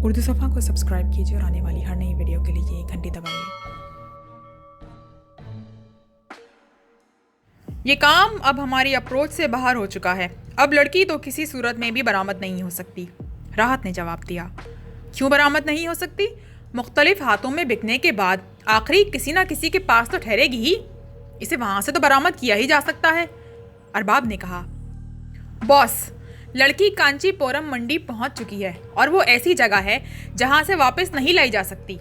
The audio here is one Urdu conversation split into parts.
اردو صفحہ کو سبسکرائب کیجیے اور آنے والی ہر نئی ویڈیو کے لیے گھنٹی دبائیے۔ یہ کام اب ہماری اپروچ سے باہر ہو چکا ہے۔ اب لڑکی تو کسی صورت میں بھی برآمد نہیں ہو سکتی۔ راحت نے جواب دیا۔ کیوں برآمد نہیں ہو سکتی؟ مختلف ہاتھوں میں بکنے کے بعد آخری کسی نہ کسی کے پاس تو ٹھہرے گی ہی۔ اسے وہاں سے تو برآمد کیا ہی جا سکتا ہے۔ ارباب نے کہا۔ باس، لڑکی کانچی پورم منڈی پہنچ چکی ہے اور وہ ایسی جگہ ہے جہاں سے واپس نہیں لائی جا سکتی۔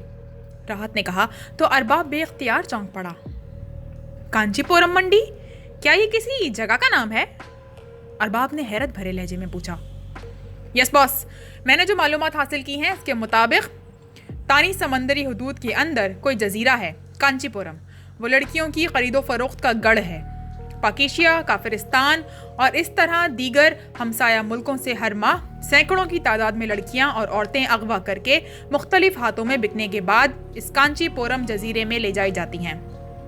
راحت نے کہا تو ارباب بے اختیار چونک پڑا۔ کانچی پورم منڈی؟ کیا یہ کسی جگہ کا نام ہے؟ ارباب نے حیرت بھرے لہجے میں پوچھا۔ یس باس، میں نے جو معلومات حاصل کی ہیں اس کے مطابق تانی سمندری حدود کے اندر کوئی جزیرہ ہے، کانچی پورم۔ وہ لڑکیوں کی خرید و فروخت کا گڑھ ہے۔ پاکیشیا، کافرستان اور اس طرح دیگر ہمسایہ ملکوں سے ہر ماہ سینکڑوں کی تعداد میں لڑکیاں اور عورتیں اغوا کر کے مختلف ہاتھوں میں بکنے کے بعد اس کانچی پورم جزیرے میں لے جائی جاتی ہیں،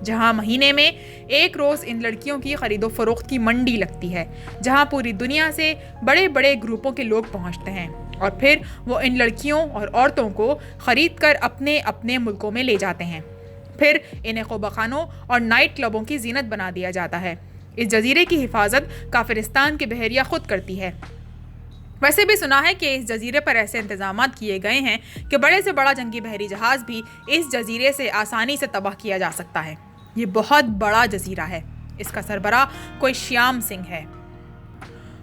جہاں مہینے میں ایک روز ان لڑکیوں کی خرید و فروخت کی منڈی لگتی ہے، جہاں پوری دنیا سے بڑے بڑے گروپوں کے لوگ پہنچتے ہیں اور پھر وہ ان لڑکیوں اور عورتوں کو خرید کر اپنے اپنے ملکوں میں لے جاتے ہیں۔ پھر انہیں خوبہ خانوں اور نائٹ کلبوں کی زینت بنا دیا جاتا ہے۔ اس جزیرے کی حفاظت کافرستان کے بحریہ خود کرتی ہے۔ ویسے بھی سنا ہے کہ اس جزیرے پر ایسے انتظامات کیے گئے ہیں کہ بڑے سے بڑا جنگی بحری جہاز بھی اس جزیرے سے آسانی سے تباہ کیا جا سکتا ہے۔ یہ بہت بڑا جزیرہ ہے۔ اس کا سربراہ کوئی شیام سنگھ ہے،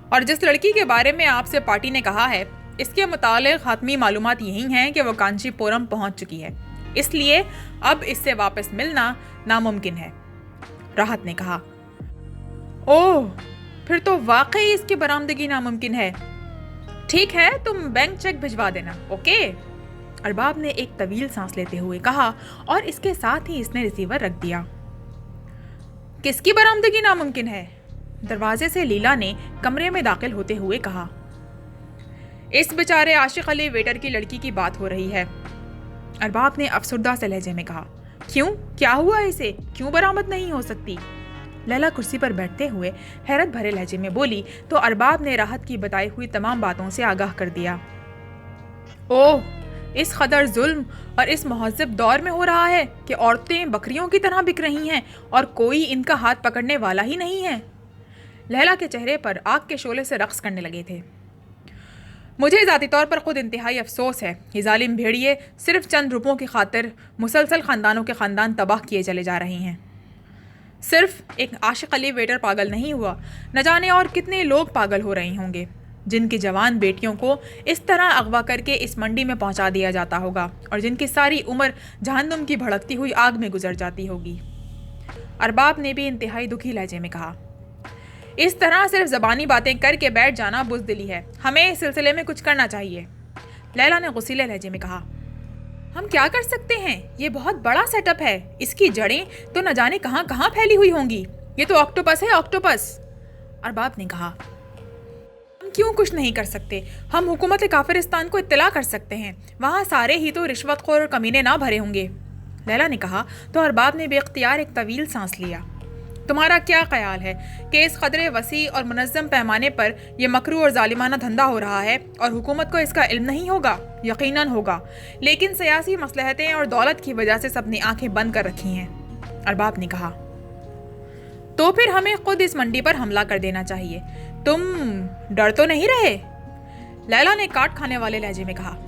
اور جس لڑکی کے بارے میں آپ سے پارٹی نے کہا ہے اس کے متعلق حتمی معلومات یہی ہیں کہ وہ کانچی پورم پہنچ چکی ہے، اس لیے اب اس سے واپس ملنا ناممکن ہے۔ راحت نے کہا۔ اوہ، پھر تو واقعی اس کی برآمدگی ناممکن ہے۔ ٹھیک ہے، تم بینک چیک بھجوا دینا، اوکے؟ ارباب نے ایک طویل سانس لیتے ہوئے کہا اور اس کے ساتھ ہی اس نے ریسیور رکھ دیا۔ کس کی برآمدگی ناممکن ہے؟ دروازے سے لیلا نے کمرے میں داخل ہوتے ہوئے کہا۔ اس بیچارے عاشق علی ویٹر کی لڑکی کی بات ہو رہی ہے۔ ارباب نے افسردہ سے لہجے میں کہا۔ کیوں؟ کیا ہوا اسے؟ کیوں برآمد نہیں ہو سکتی؟ لیلا کرسی پر بیٹھتے ہوئے حیرت بھرے لہجے میں بولی تو ارباب نے راحت کی بتائی ہوئی تمام باتوں سے آگاہ کر دیا۔ اوہ، اس قدر ظلم اور اس مہذب دور میں ہو رہا ہے کہ عورتیں بکریوں کی طرح بک رہی ہیں اور کوئی ان کا ہاتھ پکڑنے والا ہی نہیں ہے۔ لیلا کے چہرے پر آگ کے شعلے سے رقص کرنے لگے تھے۔ مجھے ذاتی طور پر خود انتہائی افسوس ہے۔ یہ ظالم بھیڑیے صرف چند روپوں کی خاطر مسلسل خاندانوں کے خاندان تباہ کیے چلے جا رہے ہیں۔ صرف ایک عاشق علی ویٹر پاگل نہیں ہوا، نہ جانے اور کتنے لوگ پاگل ہو رہے ہوں گے جن کی جوان بیٹیوں کو اس طرح اغوا کر کے اس منڈی میں پہنچا دیا جاتا ہوگا اور جن کی ساری عمر جہنم کی بھڑکتی ہوئی آگ میں گزر جاتی ہوگی۔ ارباب نے بھی انتہائی دکھی لہجے میں کہا۔ اس طرح صرف زبانی باتیں کر کے بیٹھ جانا بزدلی ہے۔ ہمیں اس سلسلے میں کچھ کرنا چاہیے۔ لیلا نے غصیلے لہجے میں کہا۔ ہم کیا کر سکتے ہیں؟ یہ بہت بڑا سیٹ اپ ہے۔ اس کی جڑیں تو نہ جانے کہاں کہاں پھیلی ہوئی ہوں گی۔ یہ تو آکٹوپس ہے، آکٹوپس۔ ارباب نے کہا۔ ہم کیوں کچھ نہیں کر سکتے؟ ہم حکومت کافرستان کو اطلاع کر سکتے ہیں۔ وہاں سارے ہی تو رشوت خور اور کمینے نہ بھرے ہوں گے۔ لیلا نے کہا تو ارباب نے بے اختیار ایک طویل سانس لیا۔ تمہارا کیا خیال ہے کہ اس قدرے وسیع اور منظم پیمانے پر یہ مکرو اور ظالمانہ دھندا ہو رہا ہے اور حکومت کو اس کا علم نہیں ہوگا؟ یقیناً ہوگا، لیکن سیاسی مصلحتیں اور دولت کی وجہ سے سب نے آنکھیں بند کر رکھی ہیں۔ ارباب نے کہا۔ تو پھر ہمیں خود اس منڈی پر حملہ کر دینا چاہیے۔ تم ڈر تو نہیں رہے؟ لیلا نے کاٹ کھانے والے لہجے میں کہا۔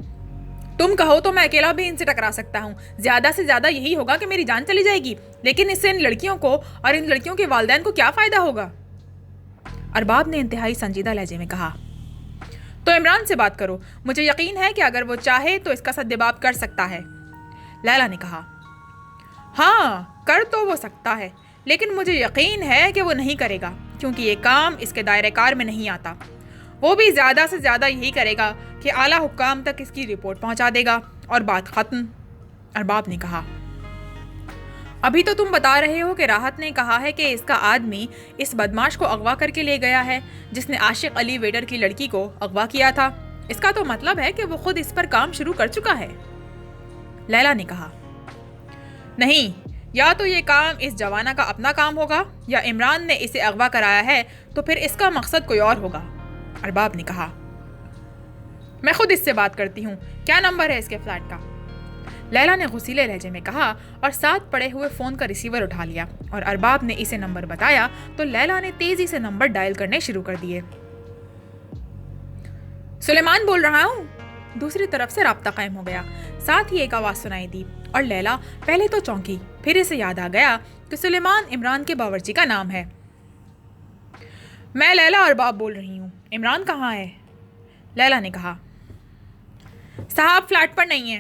تم کہو تو میں اکیلا بھی ان سے ٹکرا سکتا ہوں۔ زیادہ سے زیادہ یہی ہوگا کہ میری جان چلی جائے گی، لیکن اس سے ان لڑکیوں کو اور ان لڑکیوں کے والدین کو کیا فائدہ ہوگا؟ ارباب نے انتہائی سنجیدہ لہجے میں کہا۔ تو عمران سے بات کرو۔ مجھے یقین ہے کہ اگر وہ چاہے تو اس کا سدباب کر سکتا ہے۔ لیلا نے کہا۔ ہاں، کر تو وہ سکتا ہے، لیکن مجھے یقین ہے کہ وہ نہیں کرے گا، کیونکہ یہ کام اس کے دائرہ کار میں نہیں آتا۔ وہ بھی زیادہ سے زیادہ یہی کرے گا کہ اعلیٰ حکام تک اس کی رپورٹ پہنچا دے گا اور بات ختم۔ ارباب نے کہا۔ ابھی تو تم بتا رہے ہو کہ راحت نے کہا ہے کہ اس کا آدمی اس بدماش کو اغوا کر کے لے گیا ہے جس نے عاشق علی ویڈر کی لڑکی کو اغوا کیا تھا۔ اس کا تو مطلب ہے کہ وہ خود اس پر کام شروع کر چکا ہے۔ لیلا نے کہا۔ نہیں، یا تو یہ کام اس جوانہ کا اپنا کام ہوگا یا عمران نے اسے اغوا کرایا ہے تو پھر اس کا مقصد کوئی اور ہوگا۔ ارباب نے کہا۔ میں خود اس سے بات کرتی ہوں، کیا نمبر ہے اس کے فلیٹ کا؟ لیلا نے غصیلے لہجے میں کہا اور ساتھ پڑے ہوئے فون کا ریسیور اٹھا لیا اور ارباب نے اسے نمبر بتایا تو لیلا نے تیزی سے نمبر ڈائل کرنے شروع کر دیے۔ سلیمان بول رہا ہوں۔ دوسری طرف سے رابطہ قائم ہو گیا، ساتھ ہی ایک آواز سنائی دی اور لیلا پہلے تو چونکی، پھر اسے یاد آ گیا کہ سلیمان عمران کے باورچی کا نام ہے۔ میں لیلا ارباب بول رہی ہوں، عمران کہاں ہے؟ لیلا نے کہا۔ صاحب فلیٹ پر نہیں ہے۔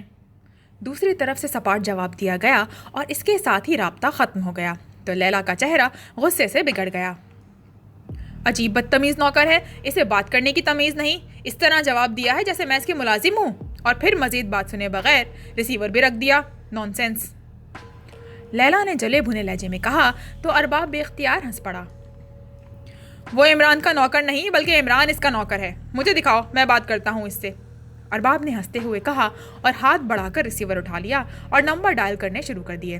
دوسری طرف سے سپاٹ جواب دیا گیا اور اس کے ساتھ ہی رابطہ ختم ہو گیا تو لیلا کا چہرہ غصے سے بگڑ گیا۔ عجیب بدتمیز نوکر ہے، اسے بات کرنے کی تمیز نہیں، اس طرح جواب دیا ہے جیسے میں اس کے ملازم ہوں، اور پھر مزید بات سنے بغیر ریسیور بھی رکھ دیا، نان سینس۔ لیلا نے جلے بھنے لہجے میں کہا تو ارباب بے اختیار ہنس پڑا۔ وہ عمران کا نوکر نہیں بلکہ عمران اس کا نوکر ہے، مجھے دکھاؤ، میں بات کرتا ہوں اس سے۔ ارباب نے ہنستے ہوئے کہا اور ہاتھ بڑھا کر ریسیور اٹھا لیا اور نمبر ڈائل کرنے شروع کر دیے۔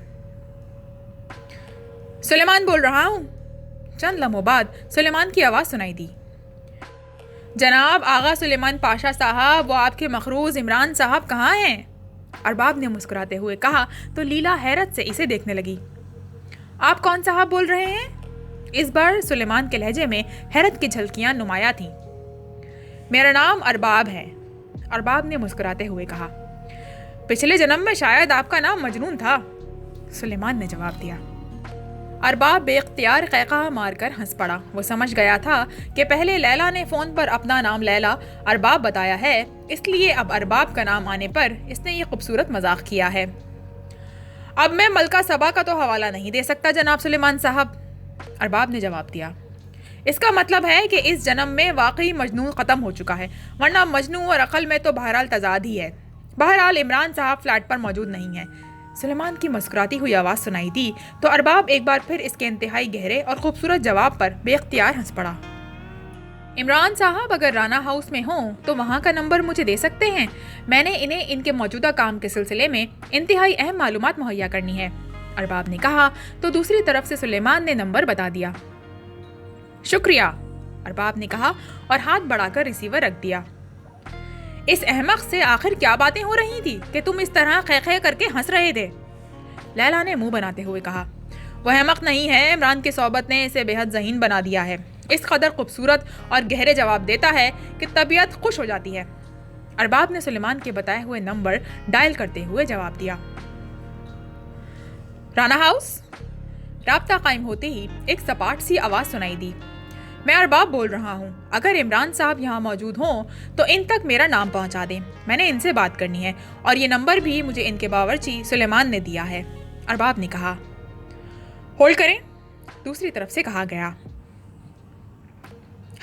سلیمان بول رہا ہوں۔ چند لمحوں بعد سلیمان کی آواز سنائی دی۔ جناب آغا سلیمان پاشا صاحب، وہ آپ کے مخروض عمران صاحب کہاں ہیں؟ ارباب نے مسکراتے ہوئے کہا تو لیلا حیرت سے اسے دیکھنے لگی۔ آپ کون صاحب بول رہے ہیں؟ اس بار سلیمان کے لہجے میں حیرت کی جھلکیاں نمایاں تھیں۔ میرا نام ارباب ہے، ارباب نے مسکراتے ہوئے کہا۔ پچھلے جنم میں شاید آپ کا نام مجنون تھا، سلیمان نے جواب دیا۔ ارباب بے اختیار قہقہہ مار کر ہنس پڑا۔ وہ سمجھ گیا تھا کہ پہلے لیلا نے فون پر اپنا نام لیلا ارباب بتایا ہے، اس لیے اب ارباب کا نام آنے پر اس نے یہ خوبصورت مذاق کیا ہے۔ اب میں ملکہ صبا کا تو حوالہ نہیں دے سکتا جناب سلیمان صاحب، ارباب نے جواب دیا۔ اس کا مطلب ہے کہ اس جنم میں واقعی مجنون ختم ہو چکا ہے، ورنہ مجنون اور عقل میں تو بہرحال تضاد ہی ہے۔ بہرحال عمران صاحب فلیٹ پر موجود نہیں ہیں۔ سلیمان کی مسکراتی ہوئی آواز سنائی دی تو ارباب ایک بار پھر اس کے انتہائی گہرے اور خوبصورت جواب پر بے اختیار ہنس پڑا۔ عمران صاحب اگر رانا ہاؤس میں ہوں تو وہاں کا نمبر مجھے دے سکتے ہیں، میں نے انہیں ان کے موجودہ کام کے سلسلے میں انتہائی اہم معلومات مہیا کرنی ہے، ارباب نے کہا تو دوسری طرف سے سلیمان نے نمبر بتا دیا۔ شکریہ، ارباب نے کہا اور ہاتھ بڑھا کر ریسیور رکھ دیا۔ اس احمق سے آخر کیا باتیں ہو رہی تھی کہ تم اس طرح خے کر کے ہنس رہے تھے؟ لیلا نے منہ بناتے ہوئے کہا۔ وہ احمق نہیں ہے، عمران کی صحبت نے اسے بے حد ذہین بنا دیا ہے، اس قدر خوبصورت اور گہرے جواب دیتا ہے کہ طبیعت خوش ہو جاتی ہے، ارباب نے سلیمان کے بتائے ہوئے نمبر ڈائل کرتے ہوئے جواب دیا۔ رانا ہاؤس؟ رابطہ قائم ہوتے ہی ایک سپاٹ سی آواز سنائی دی۔ میں ارباب بول رہا ہوں، اگر عمران صاحب یہاں موجود ہوں تو ان تک میرا نام پہنچا دیں، میں نے ان سے بات کرنی ہے اور یہ نمبر بھی مجھے ان کے باورچی سلیمان نے دیا ہے، ارباب نے کہا۔ ہولڈ کریں، دوسری طرف سے کہا گیا۔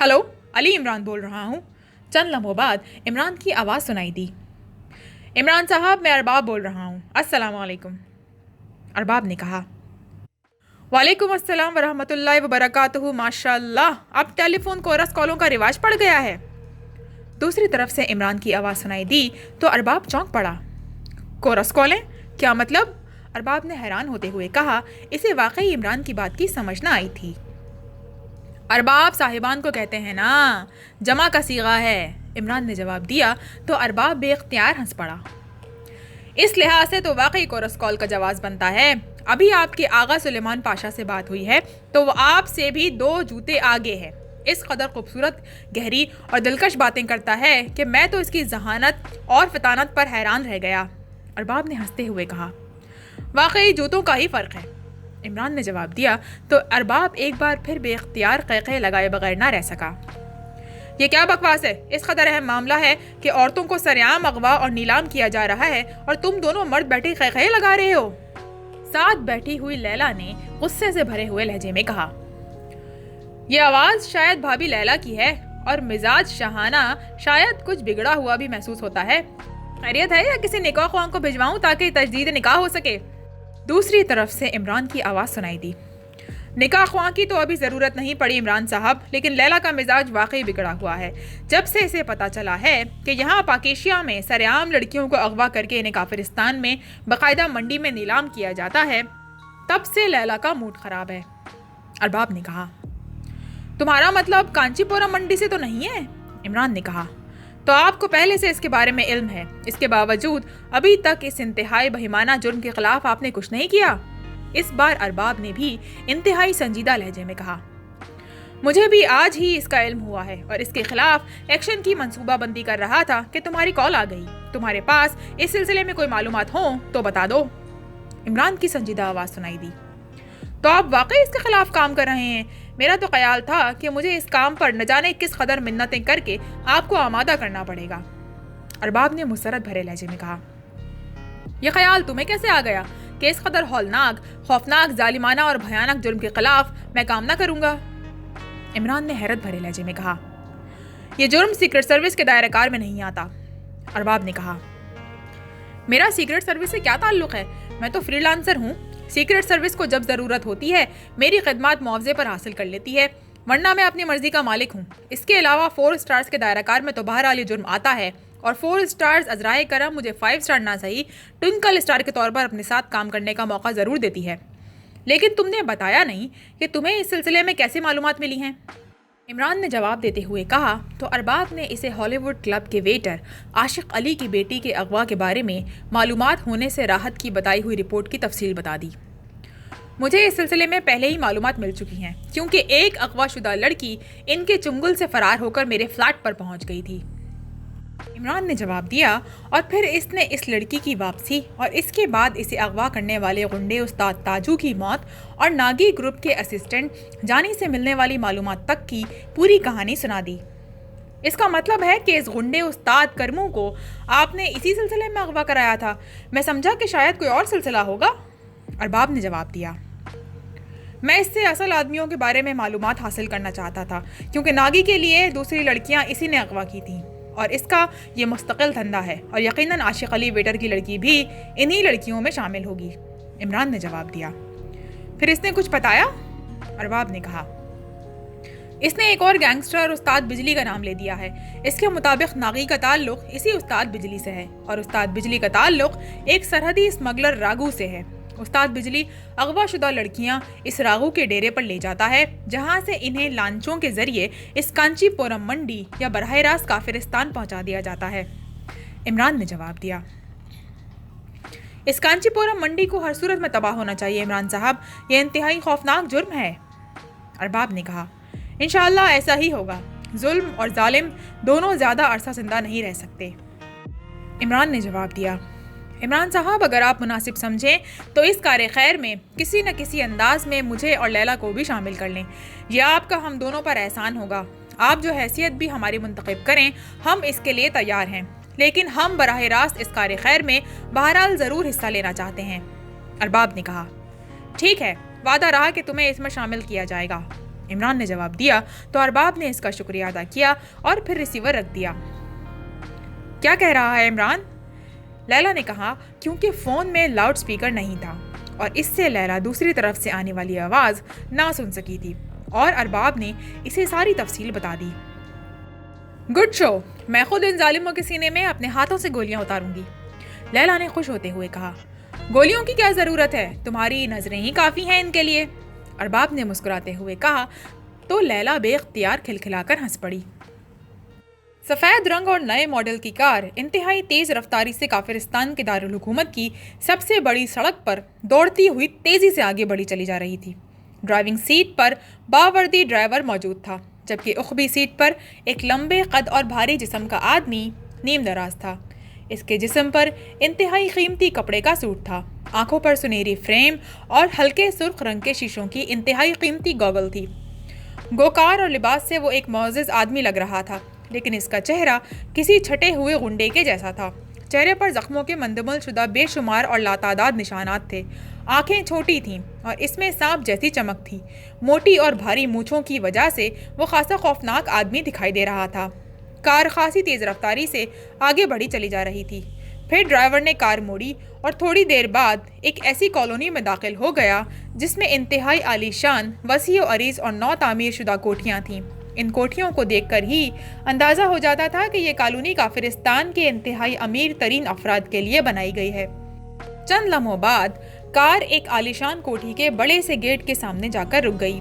ہلو، علی عمران بول رہا ہوں۔ چند لمحوں بعد عمران کی آواز سنائی دی۔ عمران صاحب، میں ارباب بول رہا ہوں، السلام علیکم، ارباب نے کہا۔ وعلیکم السلام ورحمۃ اللہ وبرکاتہ، ماشاء اللہ، اب ٹیلی فون کورس کالوں کا رواج پڑ گیا ہے، دوسری طرف سے عمران کی آواز سنائی دی تو ارباب چونک پڑا۔ کورس کالیں؟ کیا مطلب؟ ارباب نے حیران ہوتے ہوئے کہا، اسے واقعی عمران کی بات کی سمجھ نہ آئی تھی۔ ارباب صاحبان کو کہتے ہیں نا، جمع کا صیغہ ہے، عمران نے جواب دیا تو ارباب بے اختیار ہنس پڑا۔ اس لحاظ سے تو واقعی کورس کال کا جواز بنتا ہے، ابھی آپ کے آغا سلیمان پاشا سے بات ہوئی ہے تو وہ آپ سے بھی 2 جوتے آگے ہے، اس قدر خوبصورت، گہری اور دلکش باتیں کرتا ہے کہ میں تو اس کی ذہانت اور فطانت پر حیران رہ گیا، ارباب نے ہنستے ہوئے کہا۔ واقعی جوتوں کا ہی فرق ہے، عمران نے جواب دیا تو ارباب ایک بار پھر بے اختیار قہقہے لگائے بغیر نہ رہ سکا۔ یہ کیا بکواس ہے؟ اس قدر اہم معاملہ ہے کہ عورتوں کو سرعام اغوا اور نیلام کیا جا رہا ہے اور تم دونوں مرد بیٹھے قہقہے لگا رہے ہو، ساتھ بیٹھی ہوئی لیلا نے غصے سے بھرے ہوئے لہجے میں کہا۔ یہ آواز شاید بھابھی لیلا کی ہے اور مزاج شاہانہ شاید کچھ بگڑا ہوا بھی محسوس ہوتا ہے، خیریت ہے یا کسی نکاح خواہ کو بھجواؤں تاکہ تجدید نکاح ہو سکے؟ دوسری طرف سے عمران کی آواز سنائی دی۔ نکاح خواہ کی تو ابھی ضرورت نہیں پڑی عمران صاحب، لیکن لیلا کا مزاج واقعی بگڑا ہوا ہے، جب سے اسے پتا چلا ہے کہ یہاں پاکیشیا میں سرعام لڑکیوں کو اغوا کر کے انہیں کافرستان میں باقاعدہ منڈی میں نیلام کیا جاتا ہے، تب سے لیلا کا موڈ خراب ہے، ارباب نے کہا۔ تمہارا مطلب کانچی پورم منڈی سے تو نہیں ہے؟ عمران نے کہا۔ تو آپ کو پہلے سے اس کے بارے میں علم ہے، اس کے باوجود ابھی تک اس انتہائی بہیمانہ جرم کے خلاف آپ نے کچھ نہیں کیا؟ اس بار ارباب نے بھی انتہائی سنجیدہ لہجے میں کہا۔ مجھے بھی آج ہی اس کا علم ہوا ہے اور اس کے خلاف ایکشن کی منصوبہ بندی کر رہا تھا کہ تمہاری کال آ گئی۔ تمہارے پاس اس سلسلے میں کوئی معلومات ہوں تو بتا دو۔ عمران کی سنجیدہ آواز سنائی دی۔ تو آپ واقعی اس کے خلاف کام کر رہے ہیں؟ میرا تو خیال تھا کہ مجھے اس کام پر نہ جانے کس قدر منتیں کر کے آپ کو آمادہ کرنا پڑے گا۔ ارباب نے مسرت بھرے لہجے میں کہا۔ یہ خیال تمہیں کیسے آ گیا کہ اس قدر ہولناک، خوفناک، ظالمانہ اور بھیانک جرم کے خلاف میں کام نہ کروں گا؟ عمران نے حیرت بھرے لہجے میں کہا۔ یہ جرم سیکرٹ سروس کے دائرہ کار میں نہیں آتا، ارباب نے کہا۔ میرا سیکرٹ سروس سے کیا تعلق ہے؟ میں تو فری لانسر ہوں۔ سیکرٹ سروس کو جب ضرورت ہوتی ہے میری خدمات معاوضے پر حاصل کر لیتی ہے، ورنہ میں اپنی مرضی کا مالک ہوں۔ اس کے علاوہ 4 اسٹارز کے دائرہ کار میں تو بہرحال یہ جرم آتا ہے، اور 4 اسٹارز عذرائے کرم مجھے 5 اسٹار نہ صحیح ٹوئنکل اسٹار کے طور پر اپنے ساتھ کام کرنے کا موقع ضرور دیتی ہے۔ لیکن تم نے بتایا نہیں کہ تمہیں اس سلسلے میں کیسے معلومات ملی ہیں؟ عمران نے جواب دیتے ہوئے کہا تو ارباب نے اسے ہالی ووڈ کلب کے ویٹر عاشق علی کی بیٹی کے اغوا کے بارے میں معلومات ہونے سے راحت کی بتائی ہوئی رپورٹ کی تفصیل بتا دی۔ مجھے اس سلسلے میں پہلے ہی معلومات مل چکی ہیں، کیونکہ ایک اغوا شدہ لڑکی ان کے چنگل سے فرار ہو کر میرے فلیٹ پر پہنچ گئی تھی، عمران نے جواب دیا، اور پھر اس نے اس لڑکی کی واپسی اور اس کے بعد اسے اغوا کرنے والے غنڈے استاد تاجو کی موت اور ناگی گروپ کے اسسٹنٹ جانی سے ملنے والی معلومات تک کی پوری کہانی سنا دی۔ اس کا مطلب ہے کہ اس غنڈے استاد کرمو کو آپ نے اسی سلسلے میں اغوا کرایا تھا؟ میں سمجھا کہ شاید کوئی اور سلسلہ ہوگا، ارباب نے جواب دیا۔ میں اس سے اصل آدمیوں کے بارے میں معلومات حاصل کرنا چاہتا تھا، کیونکہ ناگی کے لیے دوسری لڑکیاں اسی نے اغوا کی تھیں اور اس کا یہ مستقل دھندا ہے، اور یقیناً عاشق علی ویٹر کی لڑکی بھی انہی لڑکیوں میں شامل ہوگی، عمران نے جواب دیا۔ پھر اس نے کچھ بتایا؟ ارباب نے کہا۔ اس نے ایک اور گینگسٹر استاد بجلی کا نام لے دیا ہے۔ اس کے مطابق ناگی کا تعلق اسی استاد بجلی سے ہے، اور استاد بجلی کا تعلق ایک سرحدی اسمگلر راگو سے ہے۔ استاد بجلی اغوا شدہ لڑکیاں اس راگو کے ڈیرے پر لے جاتا ہے، جہاں سے انہیں لانچوں کے ذریعے اس کانچی پورم منڈی یا براہ راست کافرستان پہنچا دیا جاتا ہے، عمران نے جواب دیا۔ اس کانچی پورم منڈی کو ہر صورت میں تباہ ہونا چاہیے عمران صاحب، یہ انتہائی خوفناک جرم ہے، ارباب نے کہا۔ انشاءاللہ ایسا ہی ہوگا۔ ظلم اور ظالم دونوں زیادہ عرصہ زندہ نہیں رہ سکتے، عمران نے جواب دیا۔ عمران صاحب، اگر آپ مناسب سمجھیں تو اس کار خیر میں کسی نہ کسی انداز میں مجھے اور لیلا کو بھی شامل کر لیں، یہ آپ کا ہم دونوں پر احسان ہوگا۔ آپ جو حیثیت بھی ہماری منتخب کریں ہم اس کے لیے تیار ہیں، لیکن ہم براہ راست اس کار خیر میں بہرحال ضرور حصہ لینا چاہتے ہیں، ارباب نے کہا۔ ٹھیک ہے، وعدہ رہا کہ تمہیں اس میں شامل کیا جائے گا، عمران نے جواب دیا تو ارباب نے اس کا شکریہ ادا کیا اور پھر ریسیور رکھ دیا۔ کیا کہہ رہا ہے عمران؟ لیلا نے کہا، کیونکہ فون میں لاؤڈ سپیکر نہیں تھا اور اس سے لیلا دوسری طرف سے آنے والی آواز نہ سن سکی تھی، اور ارباب نے اسے ساری تفصیل بتا دی۔ گڈ شو، میں خود ان ظالموں کے سینے میں اپنے ہاتھوں سے گولیاں اتاروں گی، لیلا نے خوش ہوتے ہوئے کہا۔ گولیوں کی کیا ضرورت ہے، تمہاری نظریں ہی کافی ہیں ان کے لیے، ارباب نے مسکراتے ہوئے کہا تو لیلا بے اختیار کھلکھلا کر ہنس پڑی۔ سفید رنگ اور نئے ماڈل کی کار انتہائی تیز رفتاری سے کافرستان کے دارالحکومت کی سب سے بڑی سڑک پر دوڑتی ہوئی تیزی سے آگے بڑھی چلی جا رہی تھی۔ ڈرائیونگ سیٹ پر باوردی ڈرائیور موجود تھا، جبکہ اخبی سیٹ پر ایک لمبے قد اور بھاری جسم کا آدمی نیم دراز تھا۔ اس کے جسم پر انتہائی قیمتی کپڑے کا سوٹ تھا، آنکھوں پر سنہری فریم اور ہلکے سرخ رنگ کے شیشوں کی انتہائی قیمتی گوگل تھی۔ گوکار اور لباس سے وہ ایک معزز آدمی لگ رہا تھا، لیکن اس کا چہرہ کسی چھٹے ہوئے غنڈے کے جیسا تھا۔ چہرے پر زخموں کے مندمل شدہ بے شمار اور لاتعداد نشانات تھے۔ آنکھیں چھوٹی تھیں اور اس میں سانپ جیسی چمک تھی۔ موٹی اور بھاری مونچھوں کی وجہ سے وہ خاصا خوفناک آدمی دکھائی دے رہا تھا۔ کار خاصی تیز رفتاری سے آگے بڑھی چلی جا رہی تھی۔ پھر ڈرائیور نے کار موڑی اور تھوڑی دیر بعد ایک ایسی کالونی میں داخل ہو گیا جس میں انتہائی عالی شان، وسیع و عریض اور نو تعمیر شدہ کوٹھیاں تھیں۔ ان کوٹھیوں کو دیکھ کر ہی اندازہ ہو جاتا تھا کہ یہ کالونی کافرستان کے انتہائی امیر ترین افراد کے لیے بنائی گئی ہے۔ چند لمحوں بعد کار ایک عالیشان کوٹھی کے بڑے سے گیٹ کے سامنے جا کر رک گئی۔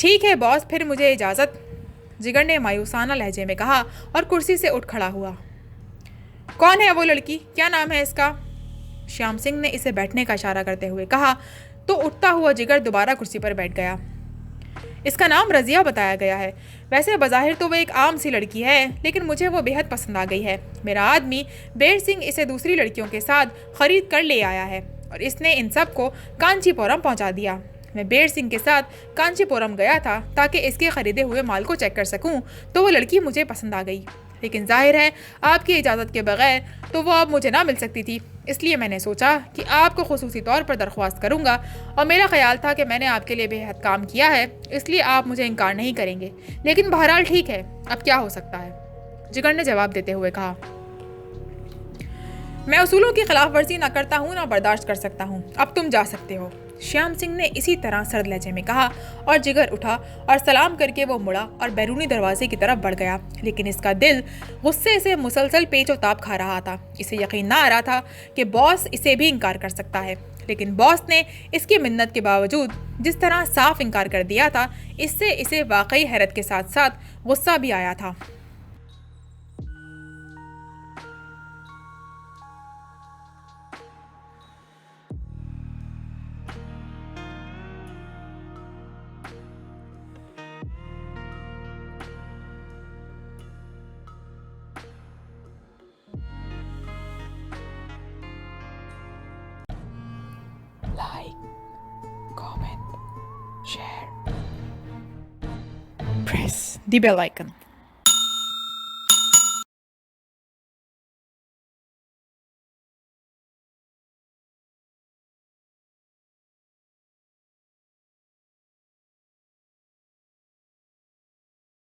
ٹھیک ہے باس، پھر مجھے اجازت، جگر نے مایوسانہ لہجے میں کہا اور کرسی سے اٹھ کھڑا ہوا۔ کون ہے وہ لڑکی؟ کیا نام ہے اس کا؟ شیام سنگھ نے اسے بیٹھنے کا اشارہ کرتے ہوئے کہا تو اٹھتا ہوا جگر دوبارہ کرسی پر بیٹھ گیا۔ اس کا نام رضیہ بتایا گیا ہے۔ ویسے بظاہر تو وہ ایک عام سی لڑکی ہے، لیکن مجھے وہ بے حد پسند آ گئی ہے۔ میرا آدمی بیر سنگھ اسے دوسری لڑکیوں کے ساتھ خرید کر لے آیا ہے اور اس نے ان سب کو کانچی پورم پہنچا دیا۔ میں بیر سنگھ کے ساتھ کانچی پورم گیا تھا تاکہ اس کے خریدے ہوئے مال کو چیک کر سکوں، تو وہ لڑکی مجھے پسند آ گئی، لیکن ظاہر ہے آپ کی اجازت کے بغیر تو وہ اب مجھے نہ مل سکتی تھی، اس لیے میں نے سوچا کہ آپ کو خصوصی طور پر درخواست کروں گا، اور میرا خیال تھا کہ میں نے آپ کے لیے بے حد کام کیا ہے، اس لیے آپ مجھے انکار نہیں کریں گے، لیکن بہرحال ٹھیک ہے، اب کیا ہو سکتا ہے؟ جگر نے جواب دیتے ہوئے کہا، میں اصولوں کی خلاف ورزی نہ کرتا ہوں نہ برداشت کر سکتا ہوں، اب تم جا سکتے ہو۔ شیام سنگھ نے اسی طرح سرد لہجے میں کہا اور جگر اٹھا اور سلام کر کے وہ مڑا اور بیرونی دروازے کی طرف بڑھ گیا، لیکن اس کا دل غصے سے مسلسل پیچ و تاب کھا رہا تھا۔ اسے یقین نہ آ رہا تھا کہ باس اسے بھی انکار کر سکتا ہے، لیکن باس نے اس کی منت کے باوجود جس طرح صاف انکار کر دیا تھا، اس سے اسے واقعی حیرت کے ساتھ ساتھ غصہ بھی آیا تھا۔ Like, comment, share, press the bell icon.